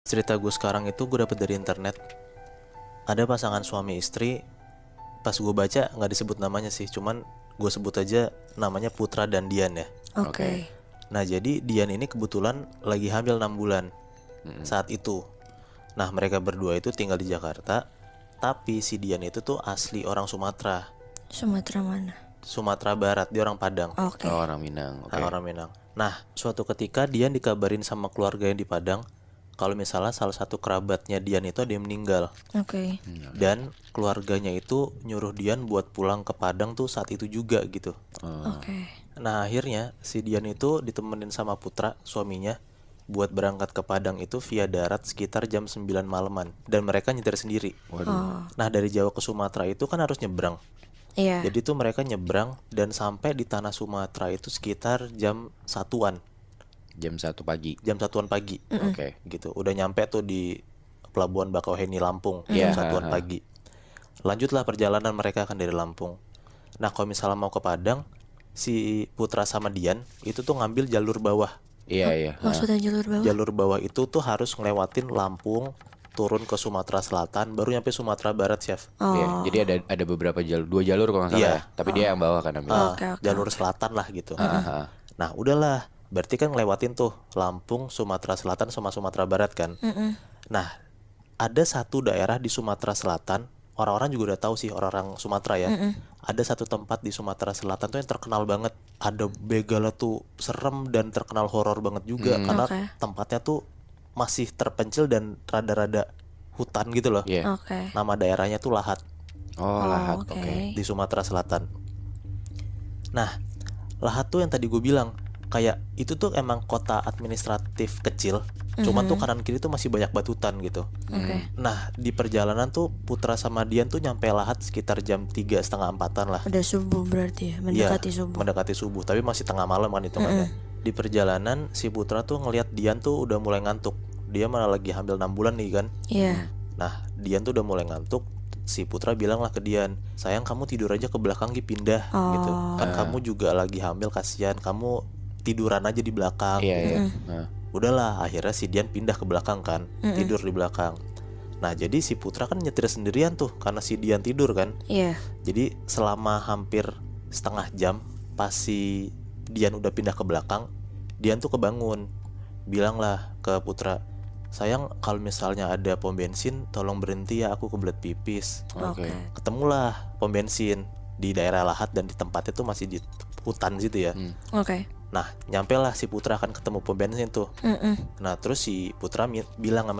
Cerita gue sekarang itu gue dapet dari internet. Ada pasangan suami istri. Pas gue baca nggak disebut namanya sih, cuman gue sebut aja namanya Putra dan Dian ya. Oke. Nah jadi Dian ini kebetulan lagi hamil 6 bulan saat itu. Nah mereka berdua itu tinggal di Jakarta. Tapi si Dian itu tuh asli orang Sumatera. Sumatera mana? Sumatera Barat, dia orang Padang. Oke. Oh, orang Minang. Oke. Nah, orang Minang. Nah, suatu ketika Dian dikabarin sama keluarga yang di Padang kalau misalnya salah satu kerabatnya Dian itu ada yang meninggal. Oke. Dan keluarganya itu nyuruh Dian buat pulang ke Padang tuh saat itu juga gitu. Oke. Nah, akhirnya si Dian itu ditemenin sama Putra, suaminya, buat berangkat ke Padang itu via darat sekitar jam 9 malaman. Dan mereka nyetir sendiri. Nah, dari Jawa ke Sumatera itu kan harus nyebrang. Iya. Jadi tuh mereka nyebrang dan sampai di tanah Sumatera itu sekitar jam 1-an. Jam 1 pagi. Jam 1-an pagi. Oke. Gitu. Udah nyampe tuh di Pelabuhan Bakauheni Lampung Iya. jam 1-an pagi. Lanjutlah perjalanan mereka akan dari Lampung. Nah, kalau misalnya mau ke Padang, si Putra sama Dian itu tuh ngambil jalur bawah. Iya, iya. Maksudnya jalur bawah? Jalur bawah itu tuh harus ngelewatin Lampung, turun ke Sumatera Selatan, baru nyampe Sumatera Barat, Chef. Iya. Jadi ada beberapa jalur, 2 jalur kalau nggak salah Iya. ya. Tapi dia yang bawah kan ambil. Oke, oke, Jalur selatan lah gitu. Ah. Nah, udahlah. Berarti kan ngelewatin tuh Lampung, Sumatera Selatan sama Sumatera Barat kan. Nah, ada satu daerah di Sumatera Selatan, orang-orang juga udah tahu sih, orang-orang Sumatera ya. Ada satu tempat di Sumatera Selatan tuh yang terkenal banget. Ada begala tuh serem dan terkenal horor banget juga karena Oke. tempatnya tuh masih terpencil dan rada-rada hutan gitu loh. Iya. Oke. Nama daerahnya tuh Lahat Oh, Lahat. Oke. Oke. di Sumatera Selatan. Nah, Lahat tuh yang tadi gue bilang, kayak itu tuh emang kota administratif kecil, cuman tuh kanan kiri tuh masih banyak batutan gitu. Oke. Nah, di perjalanan tuh Putra sama Dian tuh nyampe Lahat sekitar jam 3:30-4-an lah. Udah subuh berarti ya, Iya, mendekati subuh. mendekati subuh, tapi masih tengah malam kan hitungannya. Di perjalanan si Putra tuh ngelihat Dian tuh udah mulai ngantuk. Dia malah lagi hamil 6 bulan nih kan. Iya. Nah, Dian tuh udah mulai ngantuk. Si Putra bilang lah ke Dian, sayang kamu tidur aja ke belakang pindah gitu. Kan kamu juga lagi hamil, kasihan. Kamu tiduran aja di belakang. Iya, gitu. iya. Nah. Udahlah, akhirnya si Dian pindah ke belakang kan, tidur di belakang. Nah, jadi si Putra kan nyetir sendirian tuh karena si Dian tidur kan. Iya. Jadi selama hampir setengah jam pas si Dian udah pindah ke belakang, Dian tuh kebangun. Bilang lah ke Putra, sayang kalau misalnya ada pom bensin tolong berhenti ya, aku kebelet pipis. Oke. Ketemulah pom bensin di daerah Lahat dan di tempatnya tuh masih di hutan situ ya. Oke. Nah, nyampe lah si Putra kan ketemu pom bensin tuh. Nah, terus si Putra bilang sama